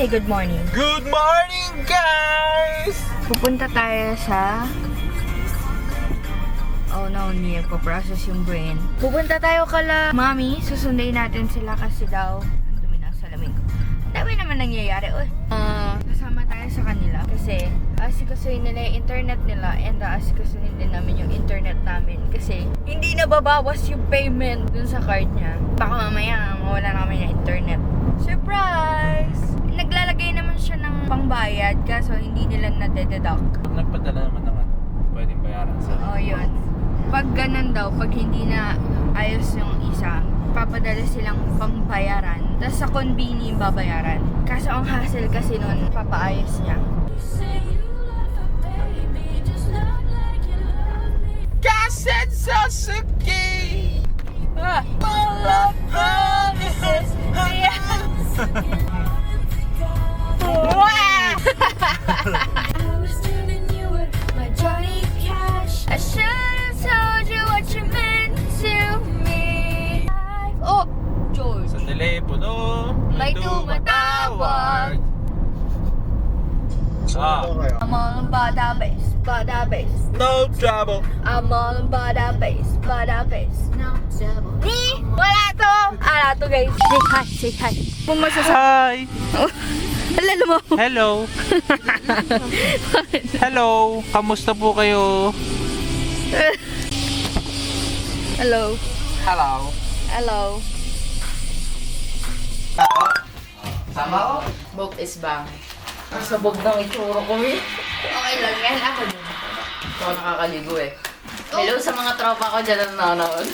Say good morning. Good morning, guys! Pupunta tayo sa... Oh no, hindi nagpo-process yung brain. Pupunta tayo kala Mami. Susundayin natin sila kasi daw... Ang dumi ng salamin ko. Ang dami naman nangyayari. Kasama tayo sa kanila. Kasi asikasuhin nila yung internet nila and asikasuhin din namin yung internet namin. Kasi hindi nababawas yung payment dun sa card niya. Baka mamaya mawala na kami ng internet. Surprise! Naglalagay naman siya ng pangbayad kaso hindi nila nade-deduct. Nagpadala naman naman. Pwedeng bayaran sa... Oh, yun. Pag ganun daw, pag hindi na ayos yung isa, papadala silang pangbayaran. Tapos sa convenience babayaran. Kaso ang hassle kasi nun, papaayos niya. Kasen Sasuke! All of promises, I should've told you what you meant to me. Oh, George. Sa telepono, May tumatawag. I'm all about that bass, No trouble. I'm all about that bass, no trouble. Ni, wala to. Ala to guys. Say hi. Kung Hi! Alala mo. Hello! Hello! Kamusta po kayo? Hello. Hello! Hello. Sama ko? Book is bang. Ang sabog ng itsura ko eh. Okay lang yan. Ako din. Ako nakakaligo eh. Hello sa mga tropa ko dyan na nanonood.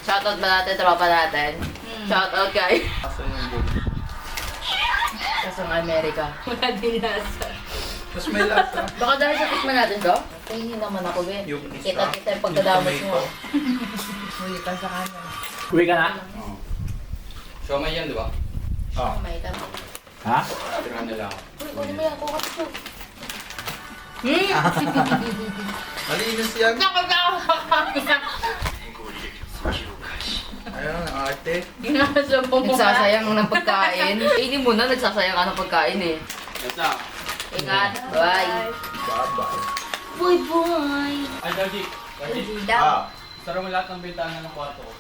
Shoutout ba natin tropa natin? Shoutout kay... Kasang Amerika. Wala din nasa. Mas may lasa. Baka dahil sa tikman natin to? Hindi naman ako eh. Yung isa. Kita-kita yung pagkadamot mo. Huli ka sa kanan. Uwi ka na? Siomay yan, di ba? Oo. May tama. Ha? Tira nila ako. Uy, kunin mo yan. Kukat ko. Malinis yan. Nakakakakakak. Ayun, ang arte. Ginasa mo mo. Nagsasayang ng pagkain. Ini mo na, nagsasayang ka ng pagkain eh. That's up. Ingat. Bye. Bye-bye. Bye-bye. Ay, Darji. Darji. Hindi daw. Sara mo lahat ng bintana ng kwarto ko.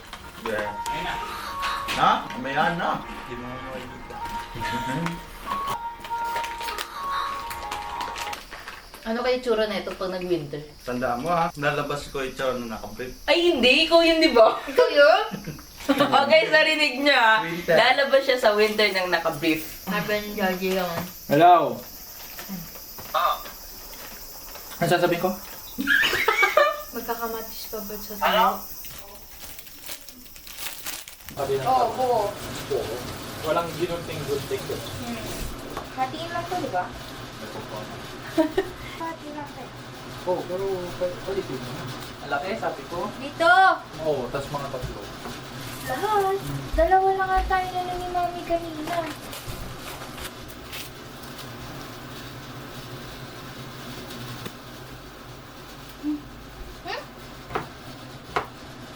Yeah. Ayun na. Na? Amayan na. Hindi mo makikita. Ano kayo tsura na ito pag nag-winter? Tandaan mo ha, nalabas ko ito na nakabit. Ay, hindi. Ikaw yun, di ba? Ikaw yun? Okay, sa rinig niya, Winter. lalabas siya sa winter ng naka-brief. Sabi ni Joji lang. Hello? Ano sasabihin ko? Magkakamatis pa ba sa tayo? Sabi ng Oo, oo. Walang ginunting good thing ko. Hatiin lang to, di ba? Hatiin lang to. Oo, pero ulitin mo. Ang laki, sabi ko. Dito! Oo, tas mga tatlo. Lahat. Dalawa lang nga tayo na ni Mami kanina.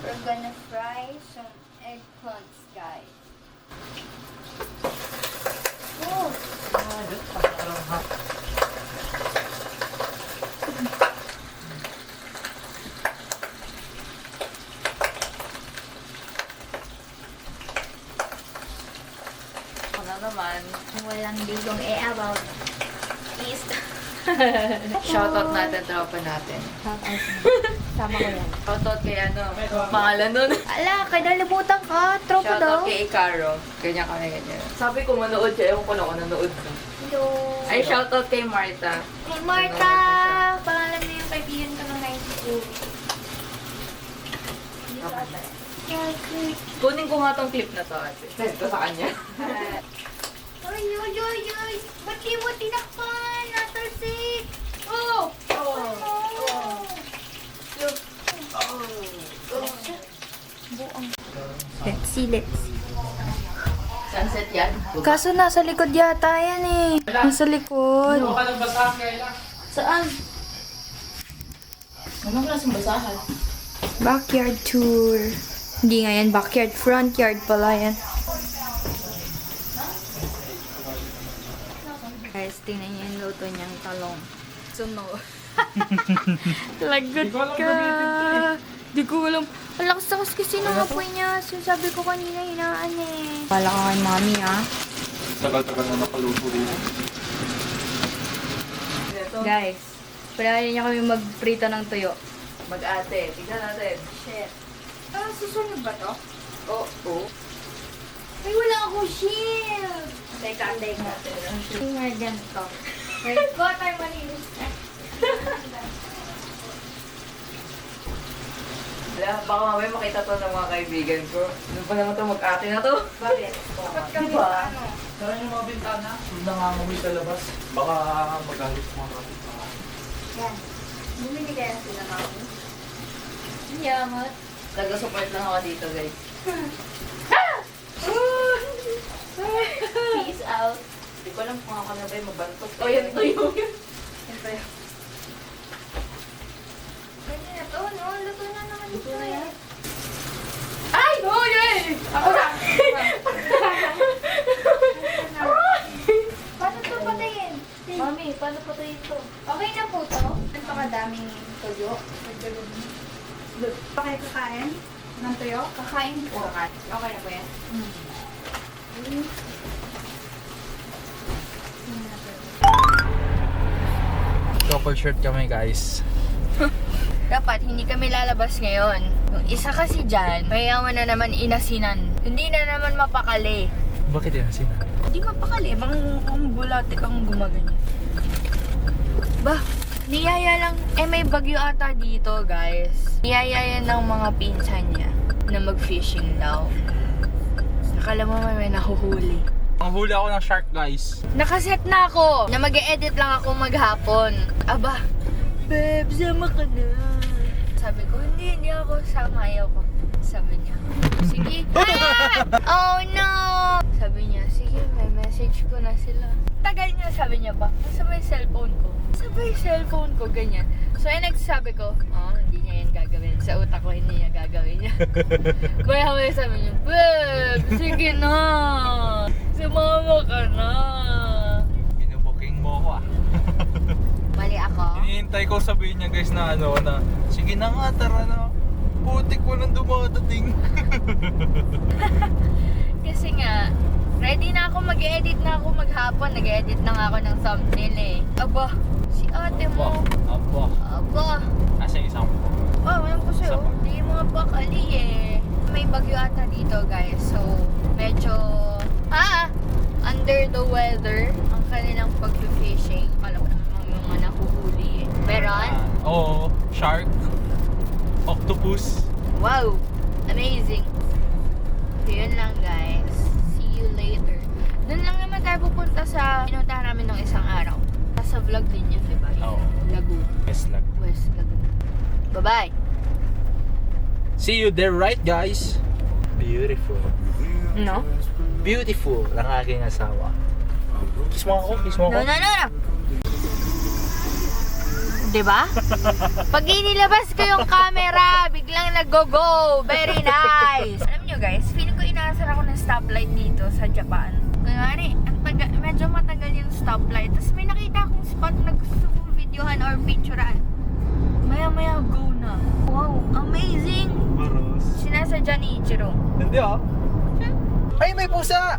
We're gonna fry some eggplants, guys. Oh! Ano naman? Walang ligong about is. Shoutout natin, tropa natin. Sama ko yan. Shoutout kay ano, pangalan nun. Ala, kadalimutan ka. Tropa daw. Shoutout kay Icaro. Ganyan kami, ganyan. Sabi ko manood siya, ewan ko lang kung nanood ka. Hello. Ay, shoutout kay Marta. Hey, Marta! Pangalan mo yung kaibigan ko ng high school. Dito ata. Kunin ko nga tong clip na to, ate. Send ko sa kanya. Oy, oy, oy, oy! Ba't di mo tinakpan? Natalsik! Oh! Oh! Let's see, let's see. Sunset yan. Kaso nasa likod yata yan eh. Nasa likod. Ano ka nagbasahan kaya? Saan? Anong klaseng basahan? Backyard tour. Hindi nga yan backyard, front yard pala yan. talong. Suno. Lagot Di ko alam ka. gamitin to eh. Di ko alam. Ang lakas kasi ng apoy niya. Sinasabi ko kanina, hinaan eh. Wala ka kay mami, ah. Tagal-tagal na nakaluto rin. Guys, pwede niya kami magprito ng tuyo. Mag-ate. Tignan natin. Shit. Susunod ba to? Oo. Ay, wala akong shield! Teka. Yung nga ganito. Wait, go tayo malinis. Wala, baka mamaya makita to ng mga kaibigan ko. Ano pa naman to, mag-ate na to? Bakit? Bakit kami Diba? ano? Saan yung mga bintana? Nangangamoy sa labas. Baka magalit mga kapit-bahay. Yan. Bumili kaya sila mami. Yamat. Taga-support lang ako dito, guys. Peace out. Hindi ko alam kung ako na ba yung mabantok. O, yan tuyo yun. Siyempre. Pwede na to, no? Luto na naman ito eh. Ay! Oh, yun! Ako na! Paano to patayin? Mami, paano pa tayo ito? Okay na po to. Napakadaming tuyo. Okay, kakain ng tuyo? Kakain po. Okay na po yan? Couple shirt kami guys. Dapat hindi kami lalabas ngayon. Yung isa kasi dyan, mayaman na naman inasinan. Hindi na naman mapakali. Bakit yan sina? Hindi mapakali. Bang ang bulate kang gumaganyan. Bah, niyaya lang. Eh, may bagyo ata dito, guys. Niyaya yan ng mga pinsan niya na mag-fishing daw. Akala mo may nahuhuli. Ang huli ako ng shark guys. Nakaset na ako na mag-e-edit lang ako maghapon. Aba, babe, sama ka na. Sabi ko, hindi ako. Sama, ayaw ko. Sabi niya, sige. Ah! Oh no! Sabi niya, sige, may message ko na sila. Tagal niya, sabi niya pa, nasa may cellphone ko. Sabi cellphone ko, ganyan. So, ay nagsasabi ko, hindi niya yan gagawin. Sa utak ko, hindi niya gagawin niya. Kaya sabi niya, babe, sige na. Sumama ka na. Binubuking mo ko ah. Mali ako. Hinihintay ko sabihin niya guys na na sige na nga, tara na. Putik mo nang dumadating. Kasi nga, ready na ako mag-edit na ako maghapon. Nag-edit na nga ako ng thumbnail eh. Aba, si ate mo. Aba. Aba. Asa isang po. Oh, walang po sa'yo. Isa pa. Hindi mo pakali eh. May bagyo ata dito guys. So, medyo, under the weather ang kanilang pag-fishing. Alam ko naman mga nahuhuli eh. Meron? Oo, shark. Octopus. Wow! Amazing! So, yun lang guys. See you later. Doon lang naman tayo pupunta sa pinuntahan namin ng isang araw. Nasa vlog din yun, diba? Oo. Laguna. Yes lang. West Laguna. Bye-bye! See you there, right guys? Beautiful. No? Beautiful ang aking asawa. Kiss mo ako, kiss mo ako. No! Diba? Pag inilabas ko yung camera, biglang nag-go-go. Very nice. Alam nyo guys, feeling ko inaasar ako ng stoplight dito sa Japan. Kanyari, medyo matagal yung stoplight. Tapos may nakita akong spot na gusto kong videohan or picturean. Maya-maya go na. Wow, amazing! Baros. Sinasadya ni Ichiro. Hindi ah. Ay, may pusa!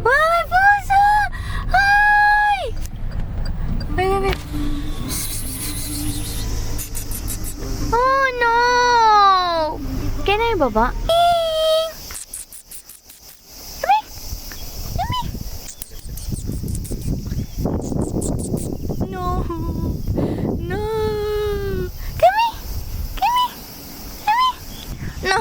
Wow, may pusa! Hi! Wait. Oh no! Can I baba? No! No! Come here! No!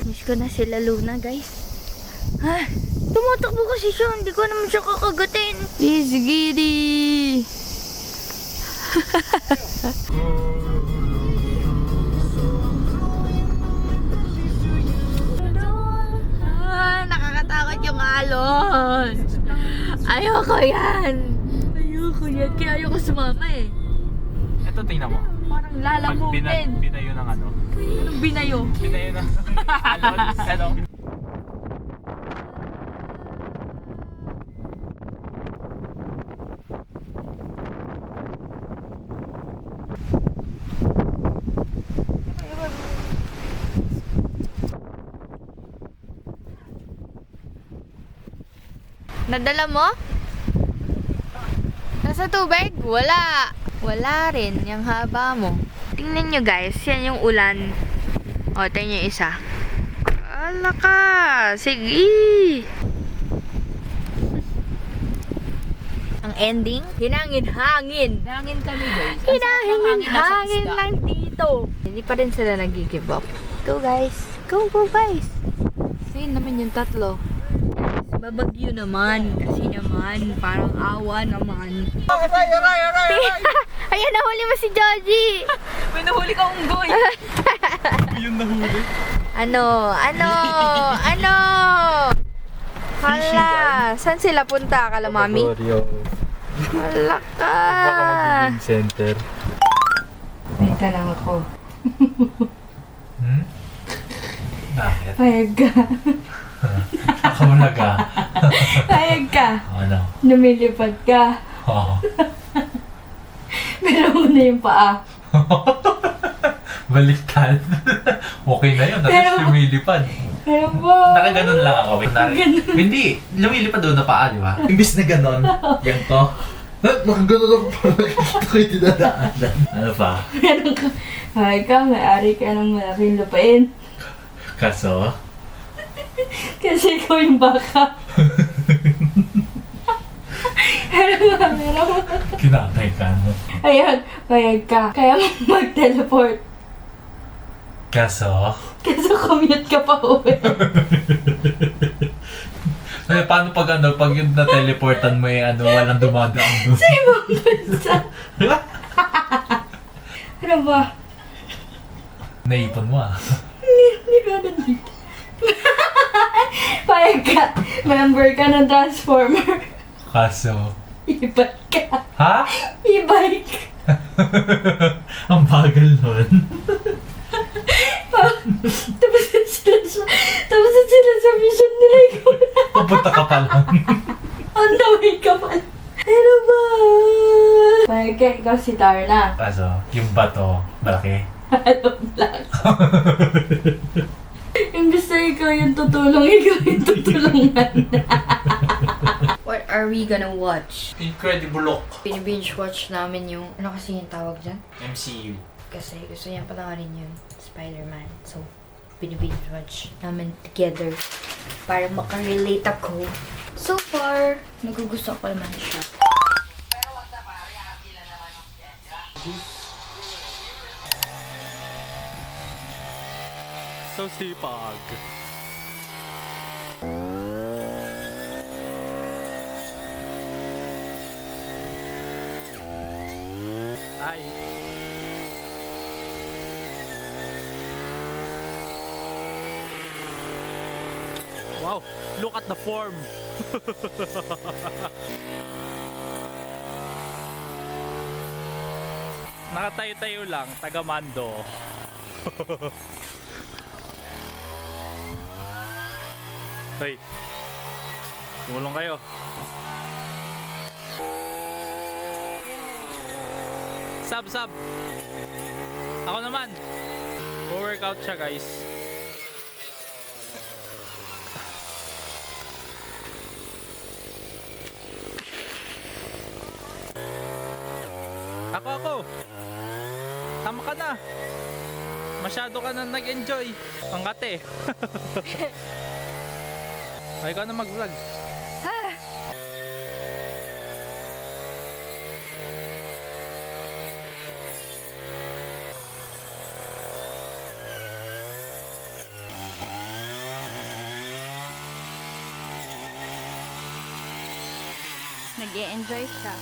Miss ko na sila Luna, guys. Tumatakbo kasi siya. Hindi ko naman siya kakagatin. Easy giddy. Nakakatakot yung alon. Ayoko yan. Ayoko yan. Kaya ayoko sumama eh. Ito, tingnan mo. Parang lalamunin. Binayo ng ano? Anong binayo? Binayo ng alon. Ano? Nadala mo? Nasa tubig? Wala. Wala rin. Yung haba mo. Tingnan nyo guys. Yan yung ulan. O, tingnan yung isa. Ala ka. Sige. Ang ending, hinangin-hangin. Hangin kami guys. Hinahangin-hangin lang dito. Hindi pa rin sila nag-give up. Go guys. Go guys. Ayun naman yung tatlo. Babagyo naman. Kasi naman, parang awa naman. Ayan, nahuli mo si Joji. May nahuli ka unggoy. Yun nahuli. Ano? Hala, saan sila punta, kala mami? Hala ka. Baka magiging center. May tanong ako. Hmm? Bakit? Payag ka. Ako na ka. Payag ka. Ano? Lumilipad ka. Oo. Pero mo na yung paa. Baliktad. Okay na yun. Pero- Tapos lumilipad. Pero ba? Nakaganon lang ako. Hindi. Lumilipad doon na paa, di ba? Imbis na ganon. Yan to. Nakaganon ako para nakikita ko yung dinadaanan. Ano pa? Meron ka. Payag ka, may-ari ka ng malaking lupain. Kaso? Kasi ikaw yung baka. Meron mo. Kinatay ka, no? Ayun, payag ka. Kaya mo mag-teleport. Kaso? Kasi commute ka pa uwi. Ay, paano pag pag yung na-teleportan mo walang dumadaan doon? Sa ibang bansa. Ano ba? Naipon mo ah. Hindi ka nandito. Payag ka. Member ka ng Transformer. Kaso? E-bike ka. Ha? E-bike. Ang bagal nun. Tapos na sila sa mission nila. Ikaw na. Papunta ka pa lang. On the way ka pa. Ano ba? Payag ka. Ikaw si Darna. Kaso, yung bato, malaki. Alam lang. Yung gusto ikaw yung tutulong, ikaw yung tutulungan. What are we gonna watch? Incredible. Binibinge watch namin yung, ano kasi yung tawag dyan? MCU. Kasi gusto niya panoorin yung Spider-Man. So, binibinge watch namin together para makarelate ako. So far, nagugustuhan ko naman siya. So sipag. Ay. Wow, look at the form. Nakatayo-tayo lang, taga-mando. Hoy, tumulong kayo. Sab. Ako naman. Go-workout siya, guys. Ako. Tama ka na. Masyado ka na nag-enjoy. Ang kate. Ay, ikaw na mag-vlog. Nag-e-enjoy siya.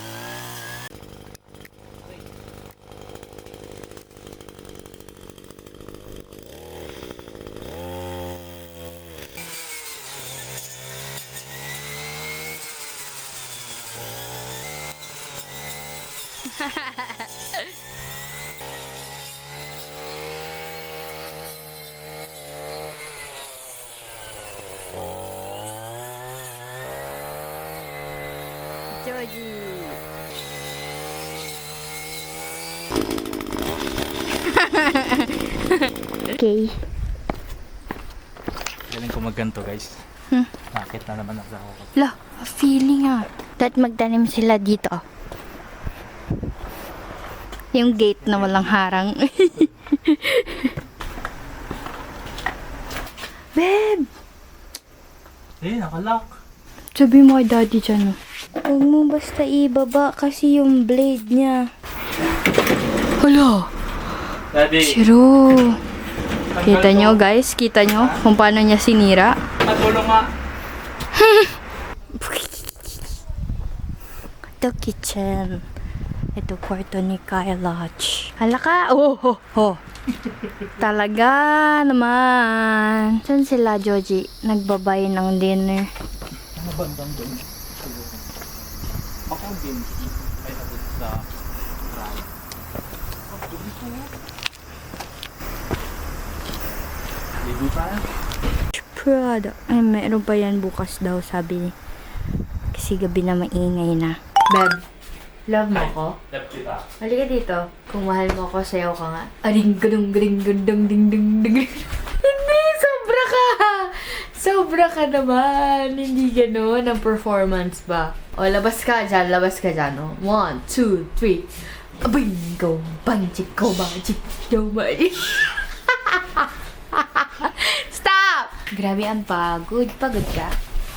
Joji. Okay. Galing ko magganto, guys. Bakit na naman ako. La, Feeling that magtanim sila dito. Yung gate na walang harang. Babe! Nakalock. Sabi mo kay daddy dyan. Huwag mo basta ibaba kasi yung blade niya. Hala! Daddy. Chiro! Kita nyo guys? Kita nyo kung paano niya sinira? Matulong nga. Ito kitchen. Ito kwarto ni Kyle. Hala ka! Oh! Talaga naman. Saan sila, Joji? Nagbabay ng dinner. Ano bandang doon? Ako din. Ay, nabot sa ride. Ligo tayo. Prada. Ay, meron pa yan bukas daw, sabi ni. Kasi gabi na maingay na. Beb, love mo ako? Left kita. Halika dito. Kung mahal mo ako, sayaw ka nga. Aring gadong gading gadong ding ding ding. Hindi, sobra ka! Sobra ka naman. Hindi gano'n ang performance ba? O, labas ka dyan, oh. 1, 2, 3. Bingo, banjik ko, banjik, yo, banjik. Stop! Grabe ang pagod. Pagod ka?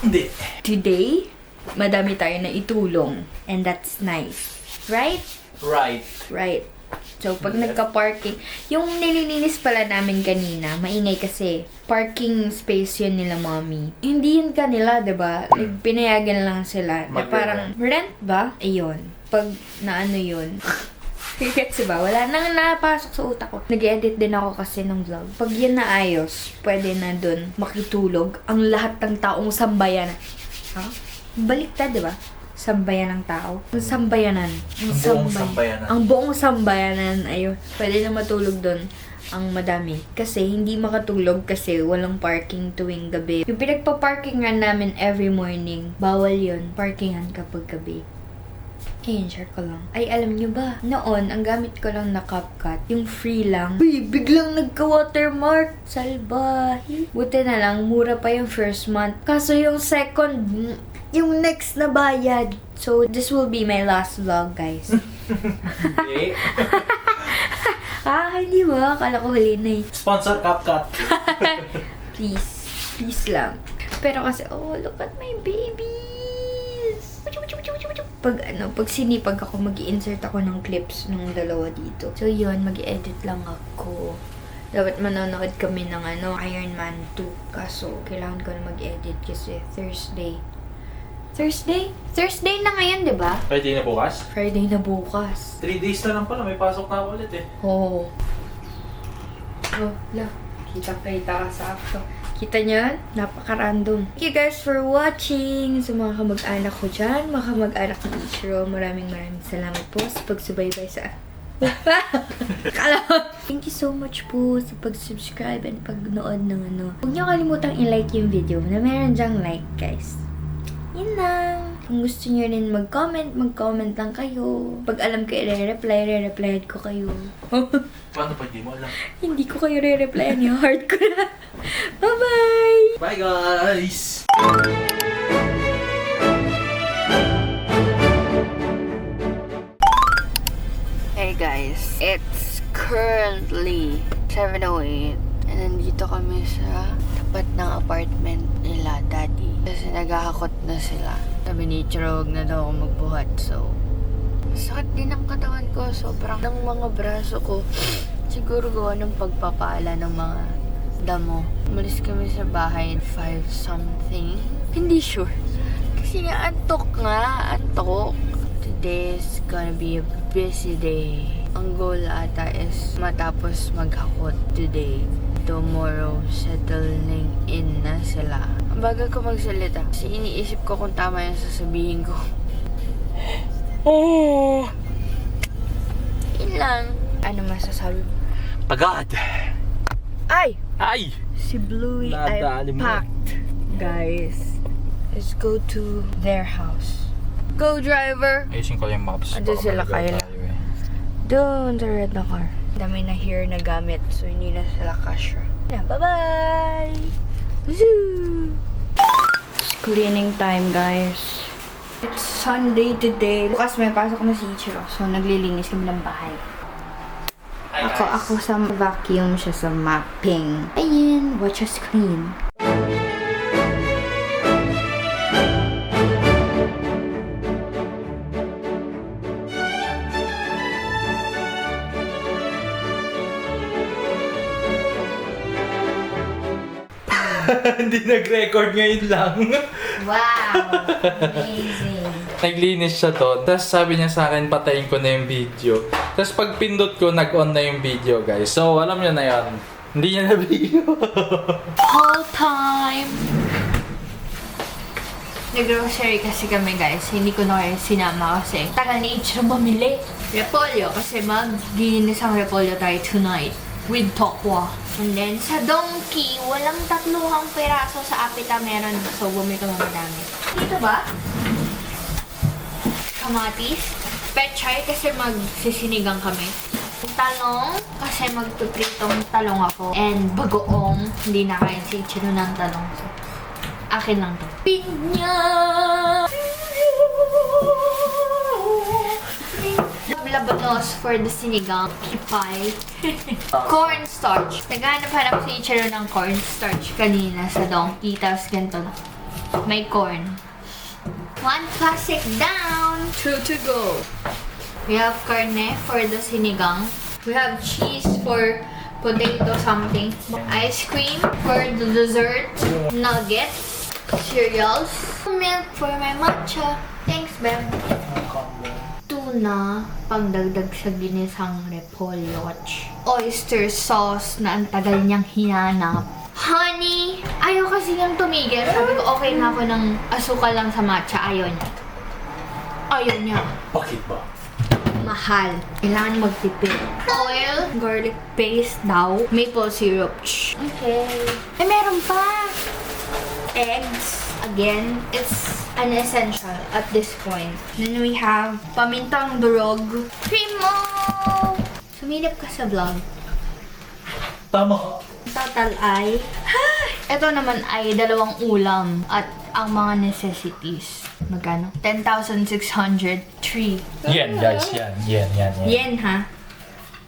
Hindi. Today, madami tayo na itulong. And that's nice. Right? Right. Right. So, pag nagka-parking, yung nililinis pala namin kanina, maingay kasi, parking space yun nila mommy. Hindi yun kanila, diba? Like, pinayagan lang sila. Na parang, rent ba? Ayun. Pag naano yun. Gets ba? Wala nang napasok sa utak ko. Nag-edit din ako kasi ng vlog. Pag yun naayos, pwede na dun makitulog ang lahat ng taong sambayanan. Ha? Baliktad, diba? Sambayan ng tao. Ang sambayanan. buong sambayanan. Ang buong sambayanan. Ayun. Pwede na matulog dun ang madami. Kasi hindi makatulog kasi walang parking tuwing gabi. Yung pinagpa-parkingan namin every morning, bawal yun. Parkingan kapag gabi. Ayun, share ko lang. Ay, alam nyo ba? Noon, ang gamit ko lang na CapCut, yung free lang. Uy, biglang nagka-watermark. Salbahi. Buti na lang, mura pa yung first month. Kaso yung second, yung next na bayad. So, this will be my last vlog, guys. Okay. Hindi ba? Akala ko huli na eh. Sponsor CapCut. Please. Please lang. Pero kasi, oh, look at my babies. Pag sinipag ako, mag-i-insert ako ng clips ng dalawa dito. So, yun, mag-edit lang ako. Dapat manonood kami ng Iron Man 2. Kaso, kailangan ko na mag-edit kasi Thursday. Thursday na ngayon, di ba? Pwede na bukas? Friday na bukas. 3 days na lang pala. May pasok na ako ulit eh. Oh. Oh, la. Kita-kita ka sa akto. Kita niyan? Napaka-random. Thank you guys for watching. Sa mga kamag-anak ko dyan, mga kamag-anak ni Ichiro, maraming salamat po sa pagsubaybay sa... Thank you so much po sa pag-subscribe and pag-nood ng Huwag niyo kalimutang i-like yung video na meron dyang like, guys. Yun lang. Kung gusto niyo rin mag-comment lang kayo. Pag alam ko i-reply ko kayo. Paano pa di mo alam? Hindi ko kayo re-replyan yung heart ko na. Bye-bye! Bye guys! Hey guys, it's currently 7:08 and nandito kami sa tapat ng apartment nila, daddy. Kasi naghahakot na sila. Sabi ni Ichiro, huwag na daw ako magbuhat. So, sakit din ang katawan ko. Sobrang ng mga braso ko. Siguro gawa ng pagpapala ng mga damo. Umalis kami sa bahay 5 something. Hindi sure. Kasi nga, antok. Today is gonna be a busy day. Ang goal ata is matapos maghakot today. Tomorrow, settling in na sila. Ang bagal ko magsalita. Kasi iniisip ko kung tama yung sasabihin ko. Oh! Yun lang. Ano masasabi mo? Pagod! Ay! Ay! Si Bluey ay Nadali mo. packed. Guys, let's go to their house. Go, driver! Ayusin ko yung maps. Andun Baka sila, maligaw Kayla. tayo eh. Doon sa red na car. Dami na here na gamit, so hindi na sila kasha. Yeah, bye-bye! Zoo! cleaning time, guys. It's Sunday today. Bukas may pasok na si Ichiro, so naglilinis kami ng bahay. Ako sa vacuum, siya sa mopping. Ayan, watch us clean. Hindi nag-record ngayon lang. Wow! Amazing. Naglinis siya doon. Tapos sabi niya sa akin, patayin ko na yung video. Tapos pag pindot ko, nag-on na yung video, guys. So, alam niyo na yan. Hindi niya na video. Whole time! Nag-grocery kasi kami, guys. Hindi ko na kayo sinama kasi tagal ni Ichiro bumili. Repolyo, kasi mag-ginis ang repolyo tayo tonight with tokwa. And then, sa donkey, walang tatluhang peraso sa apita meron. So, bumili ko ng madami. Dito ba? Kamatis. Pechay, kasi magsisinigang kami. Talong, kasi magpipritong talong ako. And bagoong, hindi na kain si Ichiro ng talong. So, akin lang to. Pinya! Labanos for the sinigang. Kipay. Cornstarch. Naghanap-hanap si Ichiro ng cornstarch kanina sa donkey. Tapos ganito na. May corn. 1 plastic down. 2 to go. We have carne for the sinigang. We have cheese for potato something. Ice cream for the dessert. Nuggets. Cereals. Milk for my matcha. Thanks, Beb. Tuna, pangdagdag sa ginisang repolyo. Oyster sauce na ang tagal niyang hinanap. Honey, ayaw kasi niyang tumigil. Sabi ko, okay na ako ng asukal lang sa matcha. Ayaw niya. Ayaw niya. Bakit ba? Mahal. Kailangan magtipid. Oil, garlic paste daw, maple syrup. Okay. Eh, meron pa. Eggs. Again, it's an essential at this point. Then we have pamintang durog. Primo! Sumilip ka sa vlog. Tama. Total ay... Ito naman ay 2 ulam at ang mga necessities. Magkano? 10,603. Yan, guys. Yan. Yen, ha?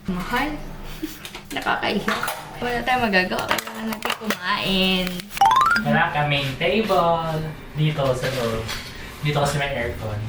Mahal. Nakakahiya. Wala tayong magagawa. Kailangan natin kumain. Wala kaming table dito sa loob. Dito kasi may aircon.